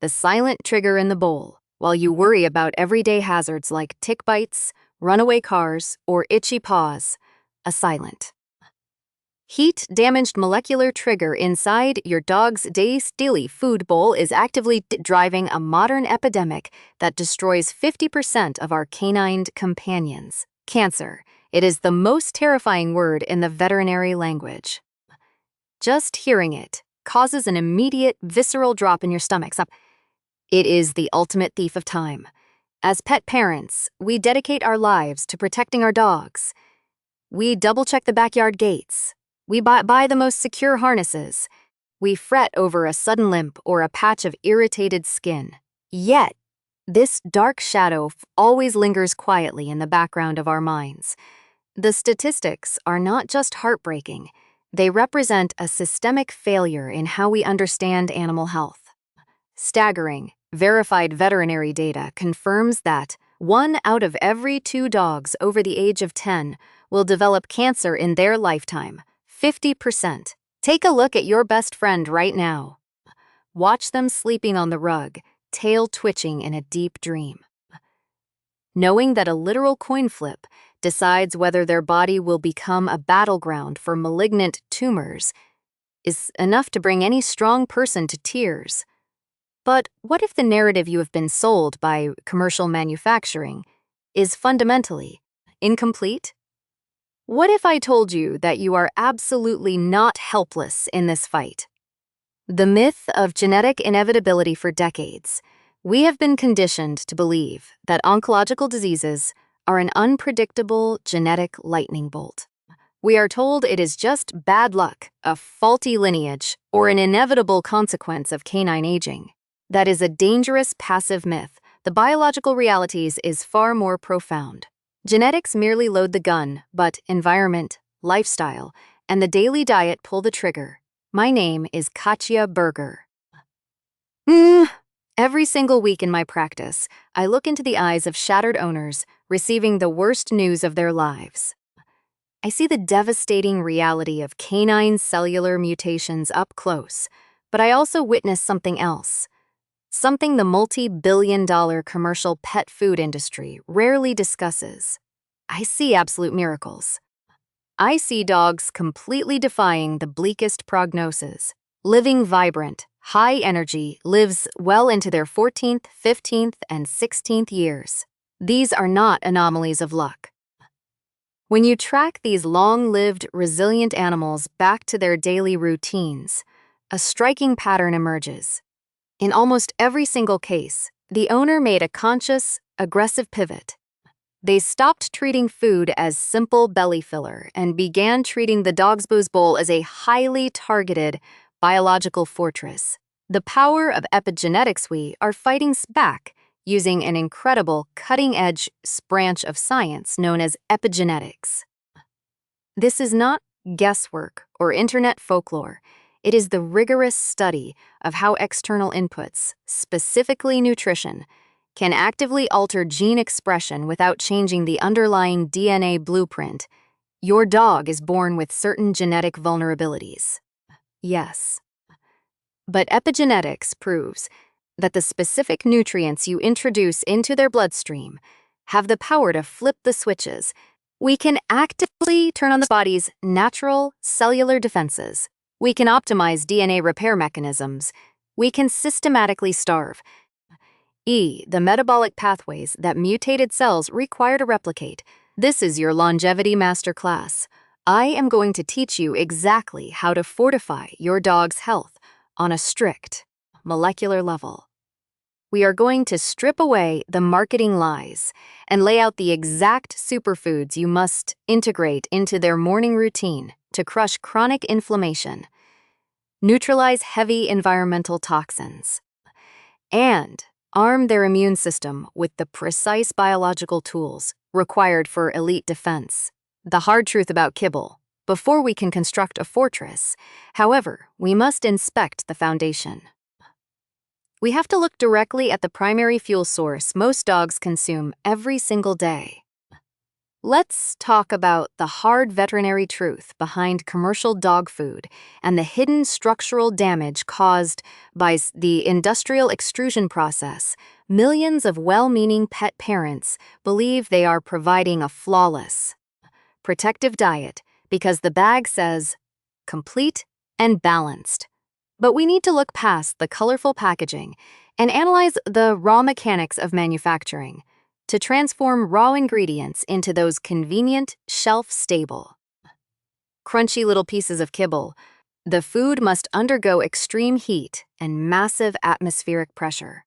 the silent trigger in the bowl, while you worry about everyday hazards like tick bites, runaway cars, or itchy paws. A silent, heat-damaged molecular trigger inside your dog's daily food bowl is actively driving a modern epidemic that destroys 50% of our canine companions. Cancer. It is the most terrifying word in the veterinary language. Just hearing it causes an immediate, visceral drop in your stomach. It is the ultimate thief of time. As pet parents, we dedicate our lives to protecting our dogs. We double-check the backyard gates. We buy the most secure harnesses. We fret over a sudden limp or a patch of irritated skin. Yet, this dark shadow always lingers quietly in the background of our minds. The statistics are not just heartbreaking. They represent a systemic failure in how we understand animal health. Staggering, verified veterinary data confirms that 1 out of every 2 dogs over the age of 10 will develop cancer in their lifetime. 50%. Take a look at your best friend right now. Watch them sleeping on the rug, tail twitching in a deep dream. Knowing that a literal coin flip decides whether their body will become a battleground for malignant tumors is enough to bring any strong person to tears. But what if the narrative you have been sold by commercial manufacturing is fundamentally incomplete? What if I told you that you are absolutely not helpless in this fight? The myth of genetic inevitability. For decades, we have been conditioned to believe that oncological diseases are an unpredictable genetic lightning bolt. We are told it is just bad luck, a faulty lineage, or an inevitable consequence of canine aging. That is a dangerous passive myth. The biological realities is far more profound. Genetics merely load the gun, but environment, lifestyle, and the daily diet pull the trigger. My name is Katja Berger. Every single week in my practice, I look into the eyes of shattered owners receiving the worst news of their lives. I see the devastating reality of canine cellular mutations up close, but I also witness something else. Something the multi-billion-dollar commercial pet food industry rarely discusses. I see absolute miracles. I see dogs completely defying the bleakest prognosis, living vibrant, high energy, lives well into their 14th, 15th, and 16th years. These are not anomalies of luck. When you track these long-lived, resilient animals back to their daily routines, a striking pattern emerges. In almost every single case, the owner made a conscious, aggressive pivot. They stopped treating food as simple belly filler and began treating the dog's bowl as a highly targeted biological fortress. The power of epigenetics. We are fighting back using an incredible cutting-edge branch of science known as epigenetics. This is not guesswork or internet folklore. It is the rigorous study of how external inputs, specifically nutrition, can actively alter gene expression without changing the underlying DNA blueprint. Your dog is born with certain genetic vulnerabilities. Yes. But epigenetics proves that the specific nutrients you introduce into their bloodstream have the power to flip the switches. We can actively turn on the body's natural cellular defenses. We can optimize DNA repair mechanisms. We can systematically starve the metabolic pathways that mutated cells require to replicate. This is your longevity masterclass. I am going to teach you exactly how to fortify your dog's health on a strict, molecular level. We are going to strip away the marketing lies and lay out the exact superfoods you must integrate into their morning routine to crush chronic inflammation, neutralize heavy environmental toxins, and arm their immune system with the precise biological tools required for elite defense. The hard truth about kibble: before we can construct a fortress, however, we must inspect the foundation. We have to look directly at the primary fuel source most dogs consume every single day: Let's talk about the hard veterinary truth behind commercial dog food and the hidden structural damage caused by the industrial extrusion process. Millions of well-meaning pet parents believe they are providing a flawless, protective diet because the bag says complete and balanced. But we need to look past the colorful packaging and analyze the raw mechanics of manufacturing to transform raw ingredients into those convenient, shelf-stable, crunchy little pieces of kibble. The food must undergo extreme heat and massive atmospheric pressure.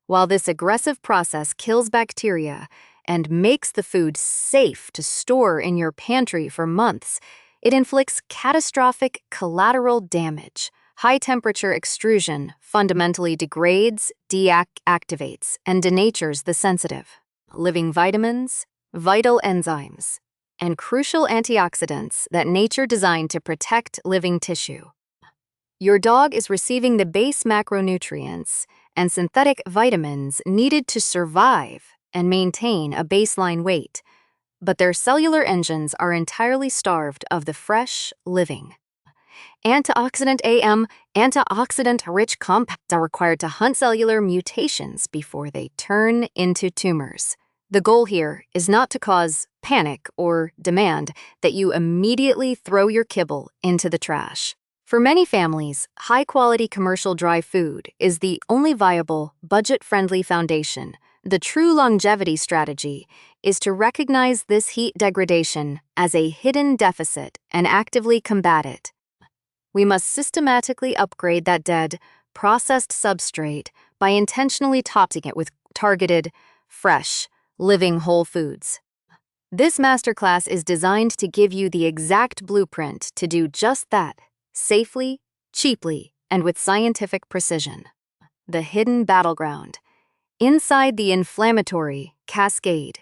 While this aggressive process kills bacteria and makes the food safe to store in your pantry for months, it inflicts catastrophic collateral damage. High-temperature extrusion fundamentally degrades, deactivates, and denatures the sensitive, living vitamins, vital enzymes, and crucial antioxidants that nature designed to protect living tissue. Your dog is receiving the base macronutrients and synthetic vitamins needed to survive and maintain a baseline weight, but their cellular engines are entirely starved of the fresh, living, antioxidant-rich compounds are required to hunt cellular mutations before they turn into tumors. The goal here is not to cause panic or demand that you immediately throw your kibble into the trash. For many families, high-quality commercial dry food is the only viable, budget-friendly foundation. The true longevity strategy is to recognize this heat degradation as a hidden deficit and actively combat it. We must systematically upgrade that dead, processed substrate by intentionally topping it with targeted, fresh, living whole foods. This masterclass is designed to give you the exact blueprint to do just that, safely, cheaply, and with scientific precision. The hidden battleground. Inside the inflammatory cascade.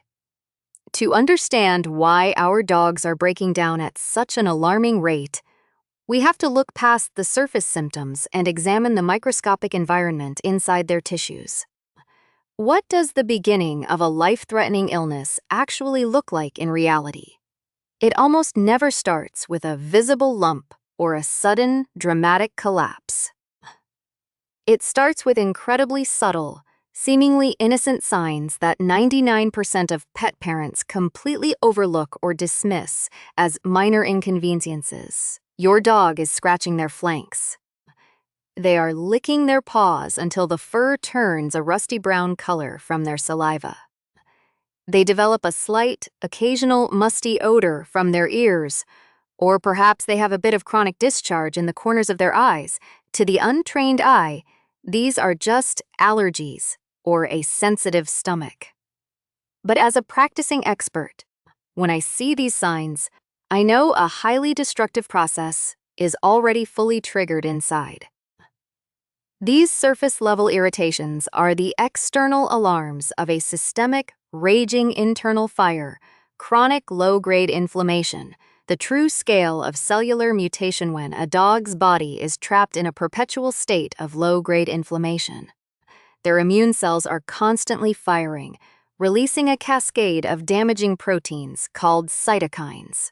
To understand why our dogs are breaking down at such an alarming rate, we have to look past the surface symptoms and examine the microscopic environment inside their tissues. What does the beginning of a life-threatening illness actually look like in reality? It almost never starts with a visible lump or a sudden, dramatic collapse. It starts with incredibly subtle, seemingly innocent signs that 99% of pet parents completely overlook or dismiss as minor inconveniences. Your dog is scratching their flanks. They are licking their paws until the fur turns a rusty brown color from their saliva. They develop a slight, occasional musty odor from their ears, or perhaps they have a bit of chronic discharge in the corners of their eyes. To the untrained eye, these are just allergies or a sensitive stomach. But as a practicing expert, when I see these signs, I know a highly destructive process is already fully triggered inside. These surface-level irritations are the external alarms of a systemic, raging internal fire, chronic low-grade inflammation, the true scale of cellular mutation when a dog's body is trapped in a perpetual state of low-grade inflammation. Their immune cells are constantly firing, releasing a cascade of damaging proteins called cytokines.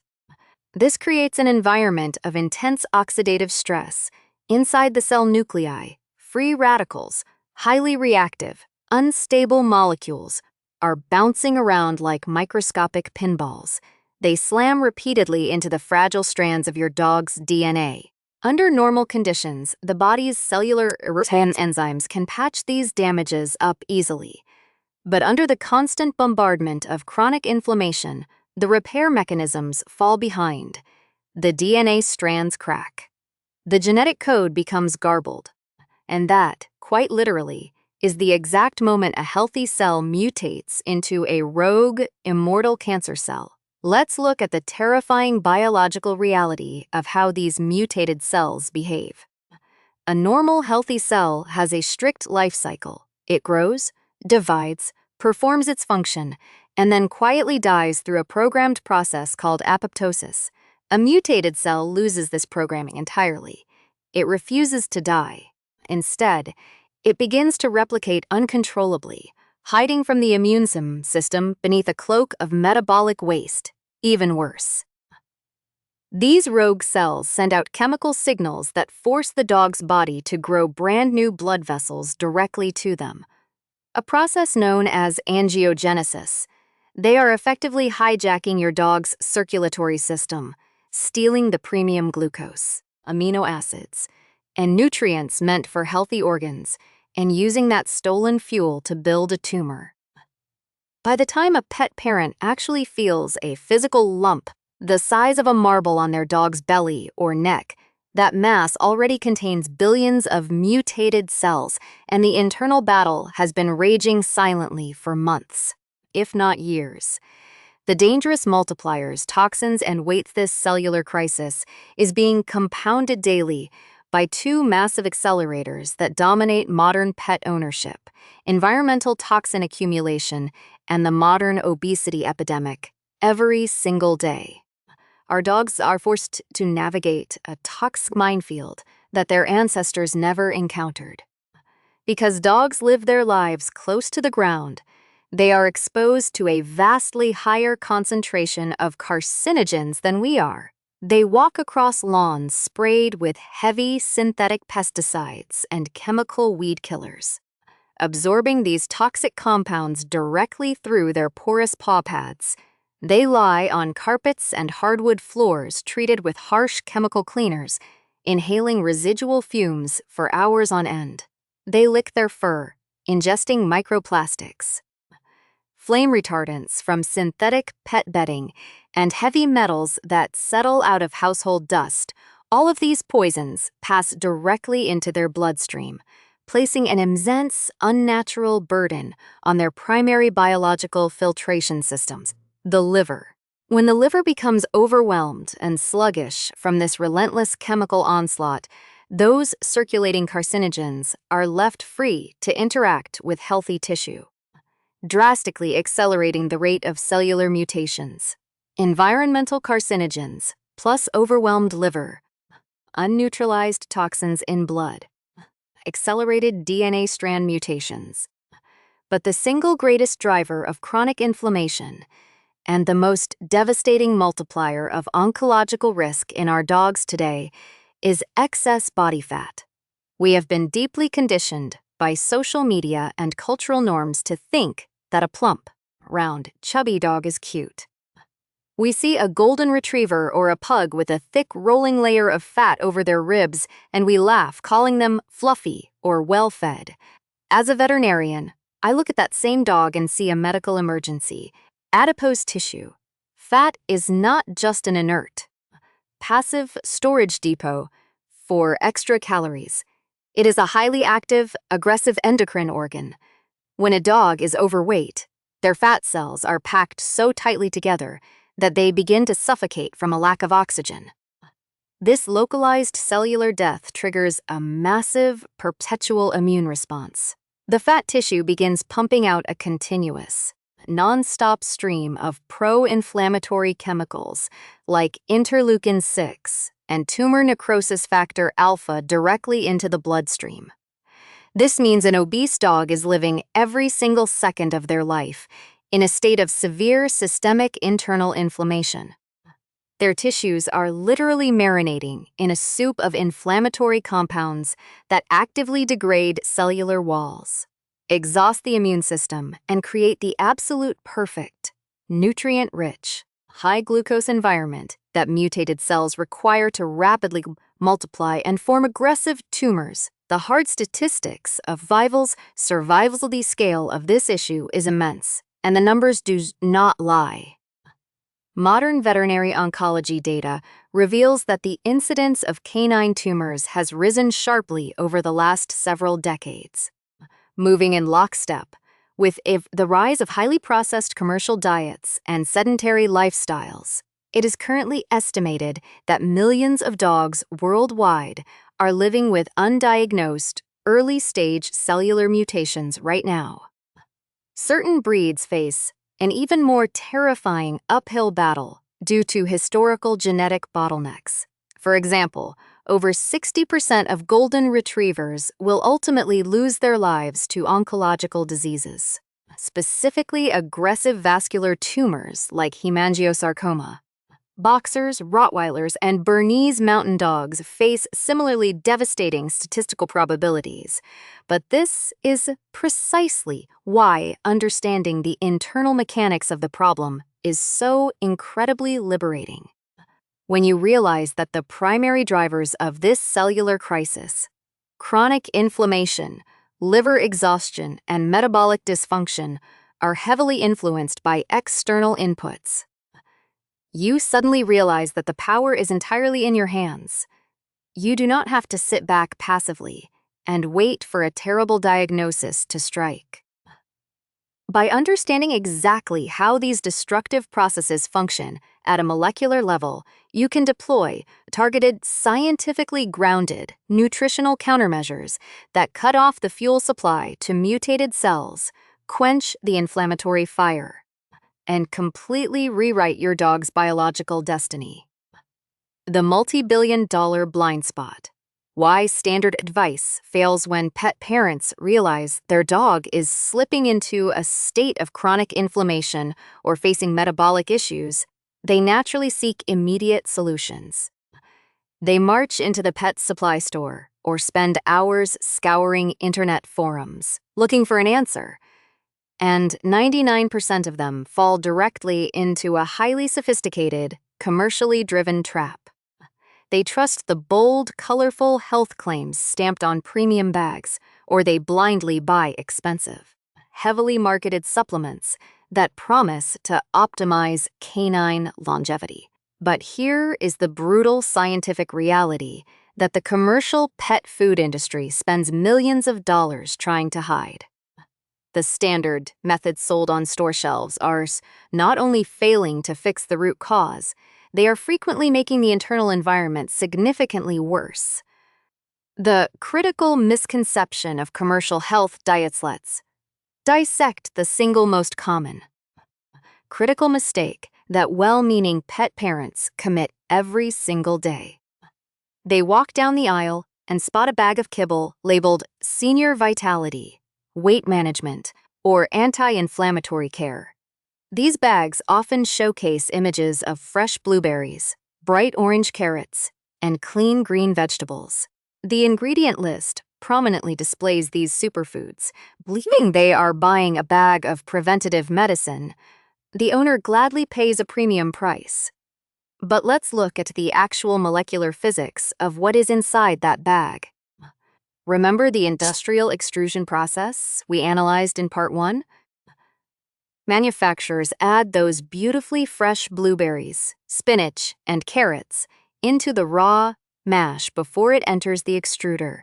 This creates an environment of intense oxidative stress. Inside the cell nuclei, free radicals, highly reactive, unstable molecules, are bouncing around like microscopic pinballs. They slam repeatedly into the fragile strands of your dog's DNA. Under normal conditions, the body's cellular enzymes can patch these damages up easily. But under the constant bombardment of chronic inflammation, the repair mechanisms fall behind. The DNA strands crack. The genetic code becomes garbled. And that, quite literally, is the exact moment a healthy cell mutates into a rogue, immortal cancer cell. Let's look at the terrifying biological reality of how these mutated cells behave. A normal, healthy cell has a strict life cycle. It grows, divides, performs its function, and then quietly dies through a programmed process called apoptosis. A mutated cell loses this programming entirely. It refuses to die. Instead, it begins to replicate uncontrollably, hiding from the immune system beneath a cloak of metabolic waste. Even worse. These rogue cells send out chemical signals that force the dog's body to grow brand new blood vessels directly to them, a process known as angiogenesis. They are effectively hijacking your dog's circulatory system, stealing the premium glucose, amino acids, and nutrients meant for healthy organs, and using that stolen fuel to build a tumor. By the time a pet parent actually feels a physical lump the size of a marble on their dog's belly or neck, that mass already contains billions of mutated cells, and the internal battle has been raging silently for months, if not years. The dangerous multipliers, toxins, and weight this cellular crisis is being compounded daily by two massive accelerators that dominate modern pet ownership: environmental toxin accumulation and the modern obesity epidemic. Every single day, our dogs are forced to navigate a toxic minefield that their ancestors never encountered. Because dogs live their lives close to the ground, they are exposed to a vastly higher concentration of carcinogens than we are. They walk across lawns sprayed with heavy synthetic pesticides and chemical weed killers, absorbing these toxic compounds directly through their porous paw pads. They lie on carpets and hardwood floors treated with harsh chemical cleaners, inhaling residual fumes for hours on end. They lick their fur, ingesting microplastics, flame retardants from synthetic pet bedding, and heavy metals that settle out of household dust. All of these poisons pass directly into their bloodstream, placing an immense, unnatural burden on their primary biological filtration systems, the liver. When the liver becomes overwhelmed and sluggish from this relentless chemical onslaught, those circulating carcinogens are left free to interact with healthy tissue, drastically accelerating the rate of cellular mutations. Environmental carcinogens plus overwhelmed liver, unneutralized toxins in blood, accelerated DNA strand mutations. But the single greatest driver of chronic inflammation and the most devastating multiplier of oncological risk in our dogs today is excess body fat. We have been deeply conditioned by social media and cultural norms to think that a plump, round, chubby dog is cute. We see a golden retriever or a pug with a thick rolling layer of fat over their ribs, and we laugh, calling them fluffy or well-fed. As a veterinarian, I look at that same dog and see a medical emergency: adipose tissue. Fat is not just an inert, passive storage depot for extra calories. It is a highly active, aggressive endocrine organ. When a dog is overweight, their fat cells are packed so tightly together that they begin to suffocate from a lack of oxygen. This localized cellular death triggers a massive, perpetual immune response. The fat tissue begins pumping out a continuous, non-stop stream of pro-inflammatory chemicals like interleukin-6 and tumor necrosis factor alpha directly into the bloodstream. This means an obese dog is living every single second of their life in a state of severe systemic internal inflammation. Their tissues are literally marinating in a soup of inflammatory compounds that actively degrade cellular walls, exhaust the immune system, and create the absolute perfect, nutrient-rich, high-glucose environment that mutated cells require to rapidly multiply and form aggressive tumors. The hard statistics of Vival's survivability scale of this issue is immense, and the numbers do not lie. Modern veterinary oncology data reveals that the incidence of canine tumors has risen sharply over the last several decades, moving in lockstep with the rise of highly processed commercial diets and sedentary lifestyles. It is currently estimated that millions of dogs worldwide are living with undiagnosed, early-stage cellular mutations right now. Certain breeds face an even more terrifying uphill battle due to historical genetic bottlenecks. For example, over 60% of golden retrievers will ultimately lose their lives to oncological diseases. specifically aggressive vascular tumors like hemangiosarcoma. Boxers, Rottweilers, and Bernese Mountain Dogs face similarly devastating statistical probabilities. But this is precisely why understanding the internal mechanics of the problem is so incredibly liberating. When you realize that the primary drivers of this cellular crisis, chronic inflammation, liver exhaustion, and metabolic dysfunction, are heavily influenced by external inputs, you suddenly realize that the power is entirely in your hands. You do not have to sit back passively and wait for a terrible diagnosis to strike. By understanding exactly how these destructive processes function at a molecular level, you can deploy targeted, scientifically grounded nutritional countermeasures that cut off the fuel supply to mutated cells, quench the inflammatory fire, and completely rewrite your dog's biological destiny. The multi-billion-dollar blind spot. Why standard advice fails when pet parents realize their dog is slipping into a state of chronic inflammation or facing metabolic issues. They naturally seek immediate solutions. They march into the pet supply store or spend hours scouring internet forums, looking for an answer. And 99% of them fall directly into a highly sophisticated, commercially driven trap. They trust the bold, colorful health claims stamped on premium bags, or they blindly buy expensive, heavily marketed supplements that promise to optimize canine longevity. But here is the brutal scientific reality that the commercial pet food industry spends millions of dollars trying to hide. The standard methods sold on store shelves are not only failing to fix the root cause, they are frequently making the internal environment significantly worse. The critical misconception of commercial health diets. Let's dissect the single most common critical mistake that well-meaning pet parents commit every single day. They walk down the aisle and spot a bag of kibble labeled Senior Vitality, Weight Management, or Anti-Inflammatory Care. These bags often showcase images of fresh blueberries, bright orange carrots, and clean green vegetables. The ingredient list prominently displays these superfoods. Believing they are buying a bag of preventative medicine, the owner gladly pays a premium price. But let's look at the actual molecular physics of what is inside that bag. Remember the industrial extrusion process we analyzed in Part 1? Manufacturers add those beautifully fresh blueberries, spinach, and carrots into the raw mash before it enters the extruder.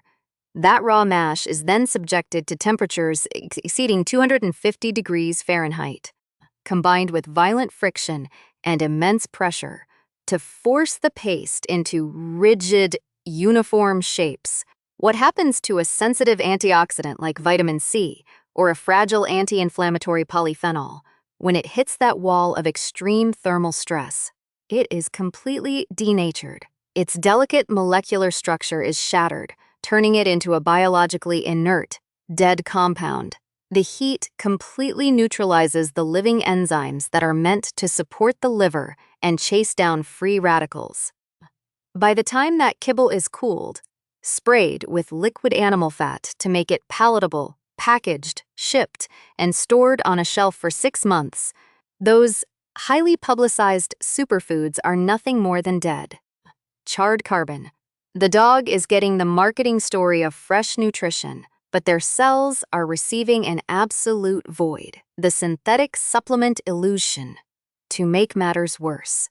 That raw mash is then subjected to temperatures exceeding 250 degrees Fahrenheit, combined with violent friction and immense pressure, to force the paste into rigid, uniform shapes. What happens to a sensitive antioxidant like vitamin C or a fragile anti-inflammatory polyphenol when it hits that wall of extreme thermal stress? It is completely denatured. Its delicate molecular structure is shattered, turning it into a biologically inert, dead compound. The heat completely neutralizes the living enzymes that are meant to support the liver and chase down free radicals. By the time that kibble is cooled, sprayed with liquid animal fat to make it palatable, packaged, shipped, and stored on a shelf for 6 months, those highly publicized superfoods are nothing more than dead. Charred carbon. The dog is getting the marketing story of fresh nutrition, but their cells are receiving an absolute void, the synthetic supplement illusion, to make matters worse.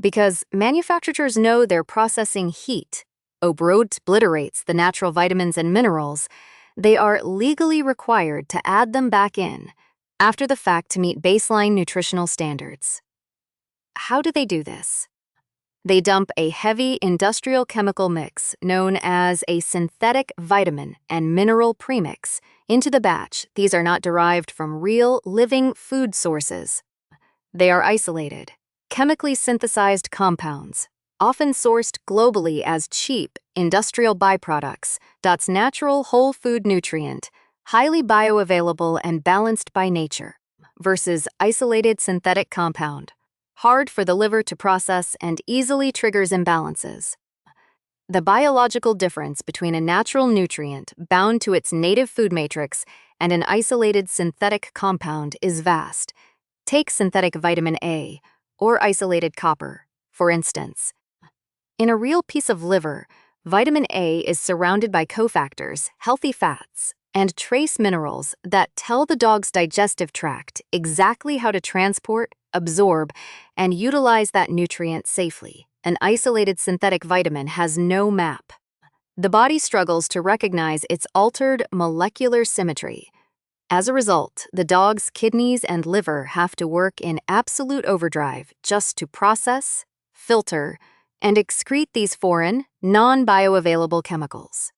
Because manufacturers know their processing heat obliterates the natural vitamins and minerals, they are legally required to add them back in after the fact to meet baseline nutritional standards. How do they do this? They dump a heavy industrial chemical mix known as a synthetic vitamin and mineral premix into the batch. These are not derived from real, living food sources. They are isolated, chemically synthesized compounds, often sourced globally as cheap industrial byproducts. Natural whole food nutrient, highly bioavailable and balanced by nature, versus isolated synthetic compound, hard for the liver to process and easily triggers imbalances. The biological difference between a natural nutrient bound to its native food matrix and an isolated synthetic compound is vast. Take synthetic vitamin A or isolated copper, for instance. In a real piece of liver, vitamin A is surrounded by cofactors, healthy fats, and trace minerals that tell the dog's digestive tract exactly how to transport, absorb, and utilize that nutrient safely. An isolated synthetic vitamin has no map. The body struggles to recognize its altered molecular symmetry. As a result, the dog's kidneys and liver have to work in absolute overdrive just to process, filter, and excrete these foreign, non-bioavailable chemicals.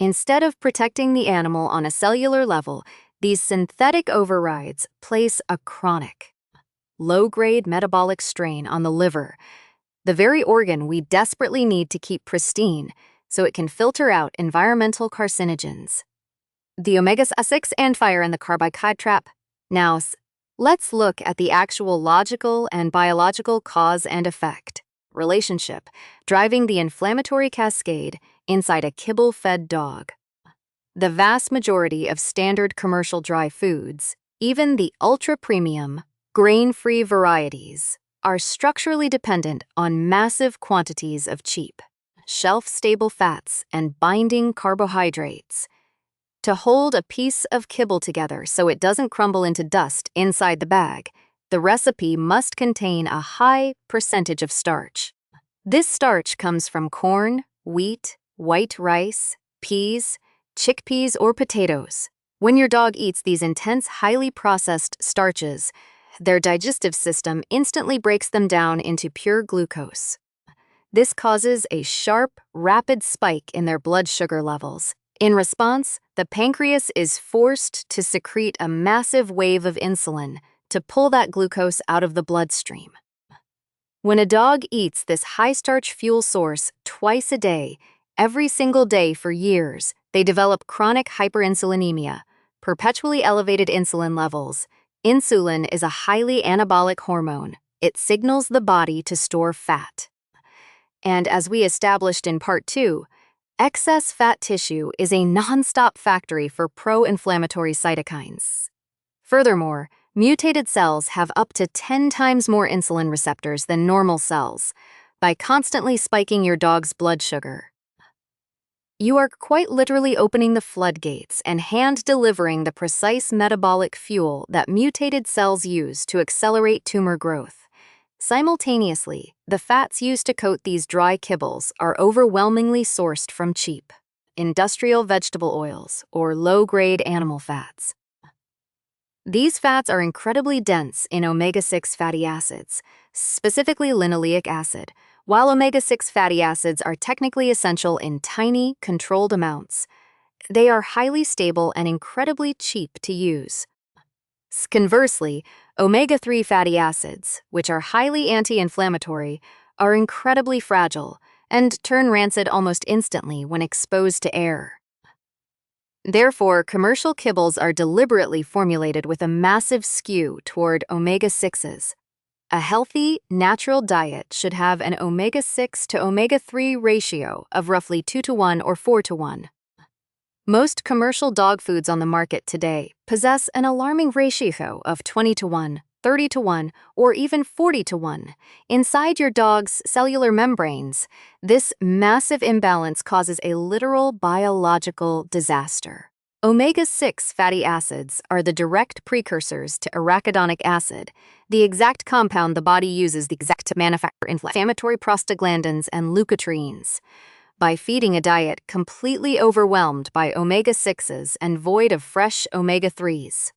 Instead of protecting the animal on a cellular level, these synthetic overrides place a chronic, low-grade metabolic strain on the liver, the very organ we desperately need to keep pristine so it can filter out environmental carcinogens. The omega-6 and fire in the carbohydrate trap. Now, let's look at the actual logical and biological cause and effect relationship driving the inflammatory cascade inside a kibble-fed dog. The vast majority of standard commercial dry foods, even the ultra-premium, grain-free varieties, are structurally dependent on massive quantities of cheap, shelf-stable fats and binding carbohydrates. To hold a piece of kibble together so it doesn't crumble into dust inside the bag, the recipe must contain a high percentage of starch. This starch comes from corn, wheat, white rice, peas, chickpeas, or potatoes. When your dog eats these intense, highly processed starches, their digestive system instantly breaks them down into pure glucose. This causes a sharp, rapid spike in their blood sugar levels. In response, the pancreas is forced to secrete a massive wave of insulin to pull that glucose out of the bloodstream. When a dog eats this high-starch fuel source twice a day, every single day for years, they develop chronic hyperinsulinemia, perpetually elevated insulin levels. Insulin is a highly anabolic hormone. It signals the body to store fat. And as we established in Part 2, excess fat tissue is a non-stop factory for pro-inflammatory cytokines. Furthermore, mutated cells have up to 10 times more insulin receptors than normal cells. By constantly spiking your dog's blood sugar, you are quite literally opening the floodgates and hand-delivering the precise metabolic fuel that mutated cells use to accelerate tumor growth. Simultaneously, the fats used to coat these dry kibbles are overwhelmingly sourced from cheap, industrial vegetable oils or low-grade animal fats. These fats are incredibly dense in omega-6 fatty acids, specifically linoleic acid. While omega-6 fatty acids are technically essential in tiny, controlled amounts, they are highly stable and incredibly cheap to use. Conversely, omega-3 fatty acids, which are highly anti-inflammatory, are incredibly fragile and turn rancid almost instantly when exposed to air. Therefore, commercial kibbles are deliberately formulated with a massive skew toward omega-6s. A healthy, natural diet should have an omega-6 to omega-3 ratio of roughly 2:1 or 4:1. Most commercial dog foods on the market today possess an alarming ratio of 20:1, 30:1, or even 40:1. Inside your dog's cellular membranes, this massive imbalance causes a literal biological disaster. Omega-6 fatty acids are the direct precursors to arachidonic acid, the exact compound the body uses to manufacture inflammatory prostaglandins and leukotrienes. By feeding a diet completely overwhelmed by omega-6s and void of fresh omega-3s,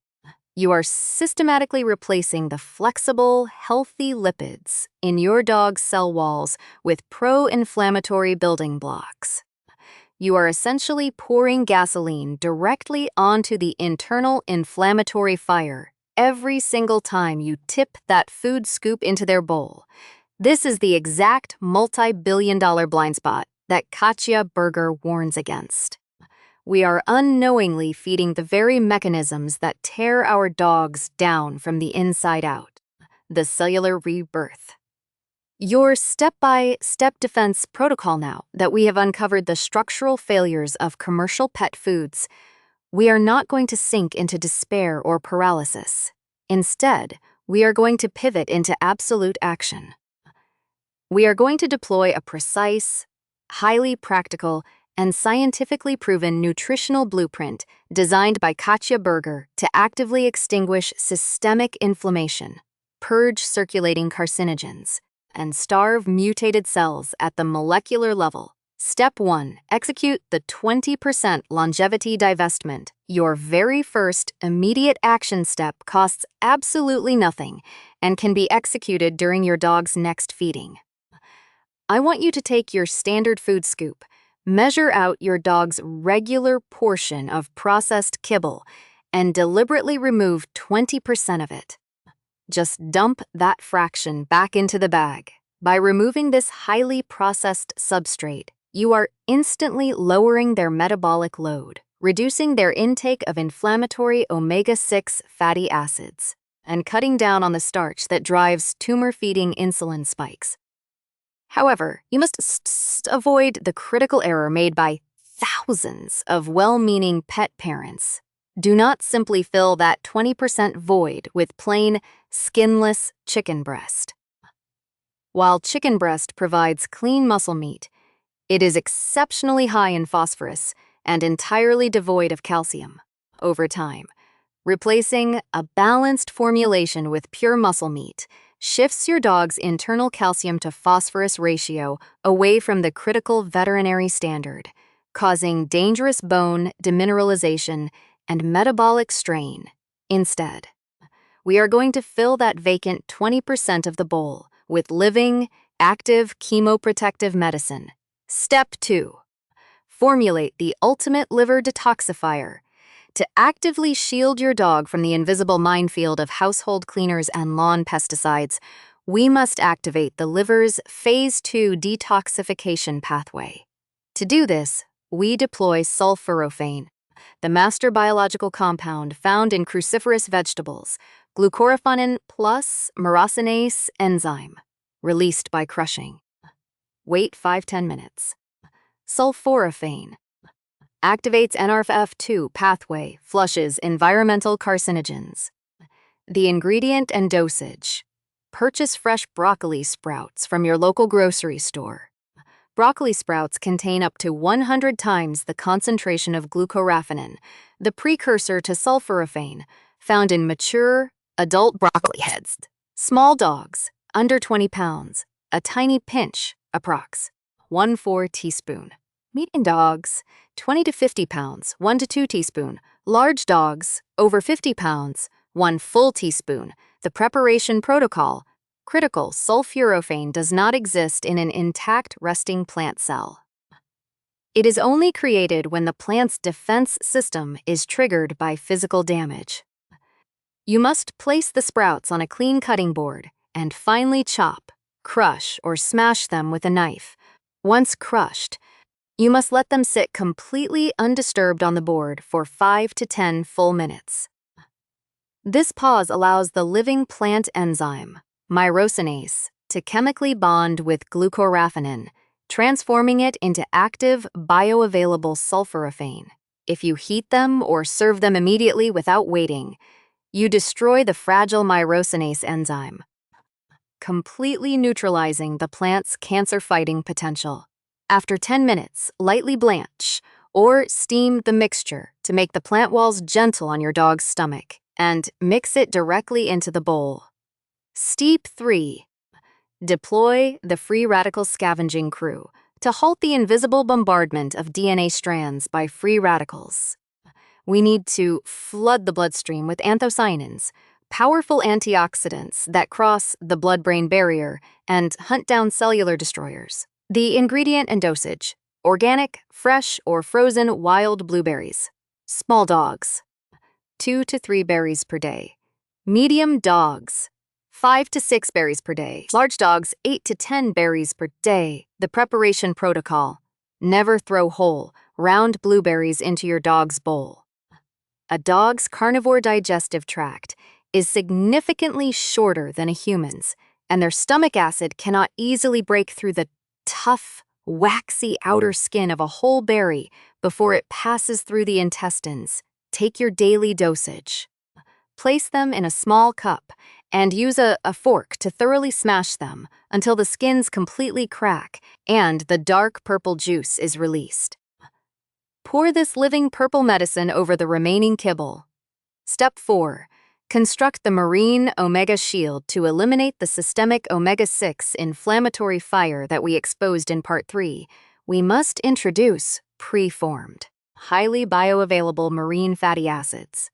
you are systematically replacing the flexible, healthy lipids in your dog's cell walls with pro-inflammatory building blocks. You are essentially pouring gasoline directly onto the internal inflammatory fire every single time you tip that food scoop into their bowl. This is the exact multi-billion-dollar blind spot that Katja Berger warns against. we are unknowingly feeding the very mechanisms that tear our dogs down from the inside out, the cellular rebirth. Your step-by-step defense protocol now that we have uncovered the structural failures of commercial pet foods, we are not going to sink into despair or paralysis. Instead, we are going to pivot into absolute action. We are going to deploy a precise, highly practical, and scientifically proven nutritional blueprint designed by Katja Berger to actively extinguish systemic inflammation, purge circulating carcinogens, and starve mutated cells at the molecular level. Step 1. Execute the 20% longevity divestment. Your very first immediate action step costs absolutely nothing and can be executed during your dog's next feeding. I want you to take your standard food scoop, measure out your dog's regular portion of processed kibble, and deliberately remove 20% of it. Just dump that fraction back into the bag. By removing this highly processed substrate, you are instantly lowering their metabolic load, reducing their intake of inflammatory omega-6 fatty acids, and cutting down on the starch that drives tumor-feeding insulin spikes. However, you must avoid the critical error made by thousands of well-meaning pet parents. Do not simply fill that 20% void with plain, skinless chicken breast. While chicken breast provides clean muscle meat, it is exceptionally high in phosphorus and entirely devoid of calcium. Over time, replacing a balanced formulation with pure muscle meat shifts your dog's internal calcium to phosphorus ratio away from the critical veterinary standard, causing dangerous bone demineralization and metabolic strain. Instead, we are going to fill that vacant 20% of the bowl with living, active chemoprotective medicine. Step 2. Formulate the ultimate liver detoxifier. To actively shield your dog from the invisible minefield of household cleaners and lawn pesticides, we must activate the liver's Phase 2 detoxification pathway. To do this, we deploy sulforaphane, the master biological compound found in cruciferous vegetables, glucoraphanin plus myrosinase enzyme, released by crushing. Wait 5-10 minutes. Sulforaphane activates NRF2 pathway, flushes environmental carcinogens. The ingredient and dosage. Purchase fresh broccoli sprouts from your local grocery store. Broccoli sprouts contain up to 100 times the concentration of glucoraphanin, the precursor to sulforaphane, found in mature, adult broccoli heads. Small dogs, under 20 pounds, a tiny pinch, approx. 1/4 teaspoon. Medium dogs, 20 to 50 pounds, 1 to 2 teaspoon. Large dogs, over 50 pounds, 1 full teaspoon. The preparation protocol. Critical: sulforaphane does not exist in an intact resting plant cell. It is only created when the plant's defense system is triggered by physical damage. You must place the sprouts on a clean cutting board and finely chop, crush, or smash them with a knife. Once crushed, you must let them sit completely undisturbed on the board for 5 to 10 full minutes. This pause allows the living plant enzyme, myrosinase, to chemically bond with glucoraphanin, transforming it into active, bioavailable sulforaphane. If you heat them or serve them immediately without waiting, you destroy the fragile myrosinase enzyme, completely neutralizing the plant's cancer-fighting potential. After 10 minutes, lightly blanch or steam the mixture to make the plant walls gentle on your dog's stomach, and mix it directly into the bowl. Step 3. Deploy the free radical scavenging crew to halt the invisible bombardment of DNA strands by free radicals. We need to flood the bloodstream with anthocyanins, powerful antioxidants that cross the blood-brain barrier and hunt down cellular destroyers. The ingredient and dosage: organic, fresh, or frozen wild blueberries. Small dogs, 2 to 3 berries per day. Medium dogs, 5 to 6 berries per day. Large dogs, 8 to 10 berries per day. The preparation protocol: never throw whole, round blueberries into your dog's bowl. A dog's carnivore digestive tract is significantly shorter than a human's, and their stomach acid cannot easily break through the tough, waxy outer skin of a whole berry before it passes through the intestines. Take your daily dosage. Place them in a small cup and use a fork to thoroughly smash them until the skins completely crack and the dark purple juice is released. Pour this living purple medicine over the remaining kibble. Step 4. Construct the Marine Omega Shield to eliminate the systemic omega-6 inflammatory fire that we exposed in Part 3. We must introduce preformed, highly bioavailable marine fatty acids.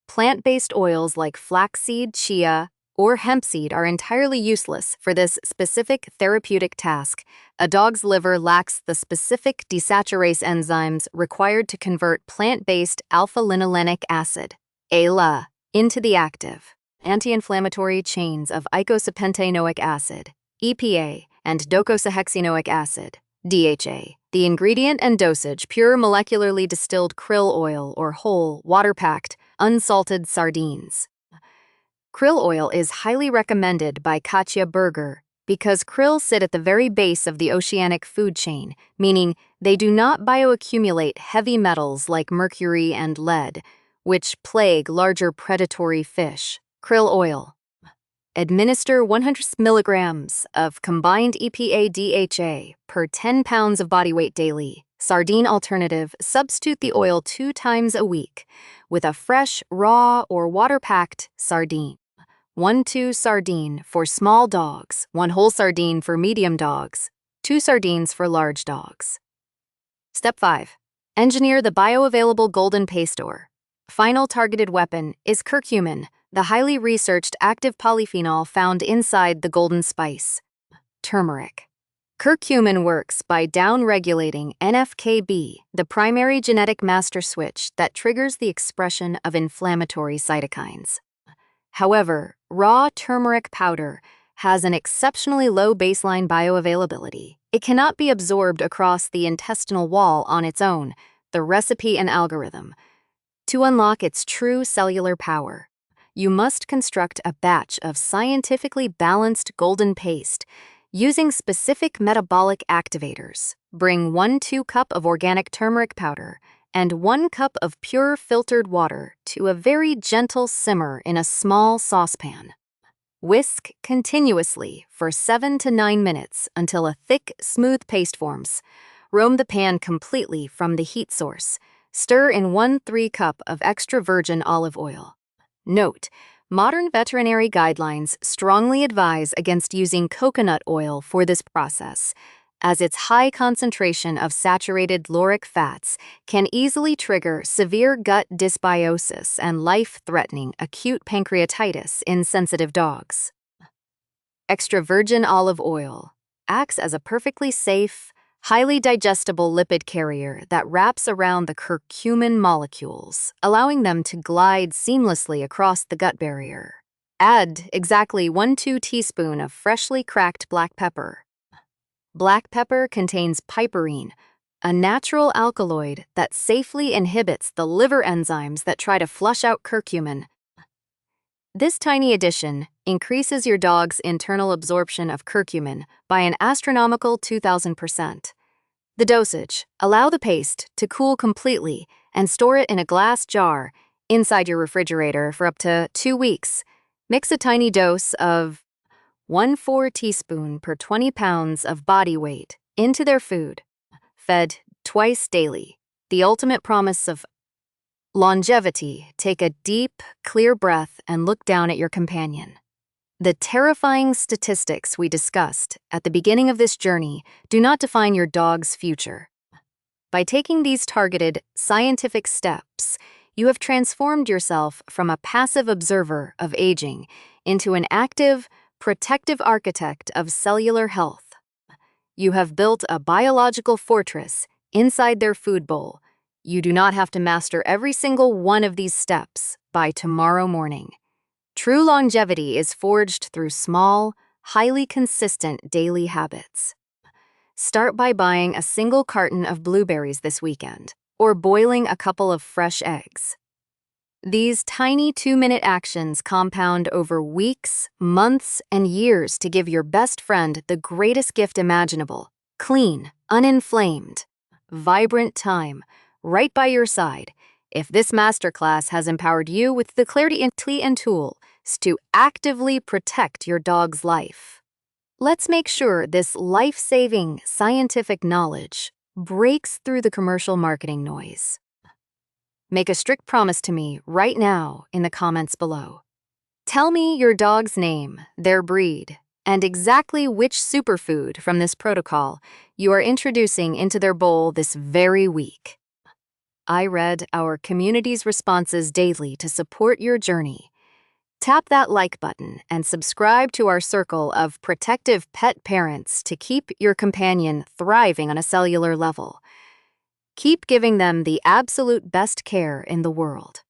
Plant-based oils like flaxseed, chia, or hemp seed are entirely useless for this specific therapeutic task. A dog's liver lacks the specific desaturase enzymes required to convert plant-based alpha-linolenic acid, ALA, into the active, anti-inflammatory chains of eicosapentaenoic acid, EPA, and docosahexaenoic acid, DHA. The ingredient and dosage: pure molecularly distilled krill oil or whole, water-packed, unsalted sardines. Krill oil is highly recommended by Katja Berger because krill sit at the very base of the oceanic food chain, meaning they do not bioaccumulate heavy metals like mercury and lead, which plague larger predatory fish. Krill oil. Administer 100 milligrams of combined EPA-DHA per 10 pounds of body weight daily. Sardine alternative: substitute the oil 2 times a week with a fresh, raw, or water-packed sardine. 1-2 sardine for small dogs, 1 whole sardine for medium dogs, 2 sardines for large dogs. Step 5. Engineer the bioavailable golden pasteur. Final targeted weapon is curcumin, the highly researched active polyphenol found inside the golden spice. Turmeric. Curcumin works by down-regulating NF-κB, the primary genetic master switch that triggers the expression of inflammatory cytokines. However, raw turmeric powder has an exceptionally low baseline bioavailability. It cannot be absorbed across the intestinal wall on its own, the recipe and algorithm. To unlock its true cellular power, you must construct a batch of scientifically balanced golden paste using specific metabolic activators. Bring 1-2 cup of organic turmeric powder and 1 cup of pure filtered water to a very gentle simmer in a small saucepan. Whisk continuously for 7 to 9 minutes until a thick, smooth paste forms. Roam the pan completely from the heat source. Stir in 1/3 cup of extra virgin olive oil. Note: modern veterinary guidelines strongly advise against using coconut oil for this process, as its high concentration of saturated lauric fats can easily trigger severe gut dysbiosis and life-threatening acute pancreatitis in sensitive dogs. Extra virgin olive oil acts as a perfectly safe, highly digestible lipid carrier that wraps around the curcumin molecules, allowing them to glide seamlessly across the gut barrier. Add exactly 1-2 teaspoon of freshly cracked black pepper. Black pepper contains piperine, a natural alkaloid that safely inhibits the liver enzymes that try to flush out curcumin. This tiny addition increases your dog's internal absorption of curcumin by an astronomical 2,000%. The dosage: allow the paste to cool completely and store it in a glass jar inside your refrigerator for up to 2 weeks. Mix a tiny dose of 1/4 teaspoon per 20 pounds of body weight into their food, fed twice daily. The ultimate promise of longevity. Take a deep, clear breath and look down at your companion. The terrifying statistics we discussed at the beginning of this journey do not define your dog's future. By taking these targeted, scientific steps, you have transformed yourself from a passive observer of aging into an active, protective architect of cellular health. You have built a biological fortress inside their food bowl. You do not have to master every single one of these steps by tomorrow morning. True longevity is forged through small, highly consistent daily habits. Start by buying a single carton of blueberries this weekend, or boiling a couple of fresh eggs. These tiny 2-minute actions compound over weeks, months, and years to give your best friend the greatest gift imaginable: clean, uninflamed, vibrant time, right by your side. If this masterclass has empowered you with the clarity and tools to actively protect your dog's life, let's make sure this life-saving scientific knowledge breaks through the commercial marketing noise. Make a strict promise to me right now in the comments below. Tell me your dog's name, their breed, and exactly which superfood from this protocol you are introducing into their bowl this very week. I read our community's responses daily to support your journey. Tap that like button and subscribe to our circle of protective pet parents to keep your companion thriving on a cellular level. Keep giving them the absolute best care in the world.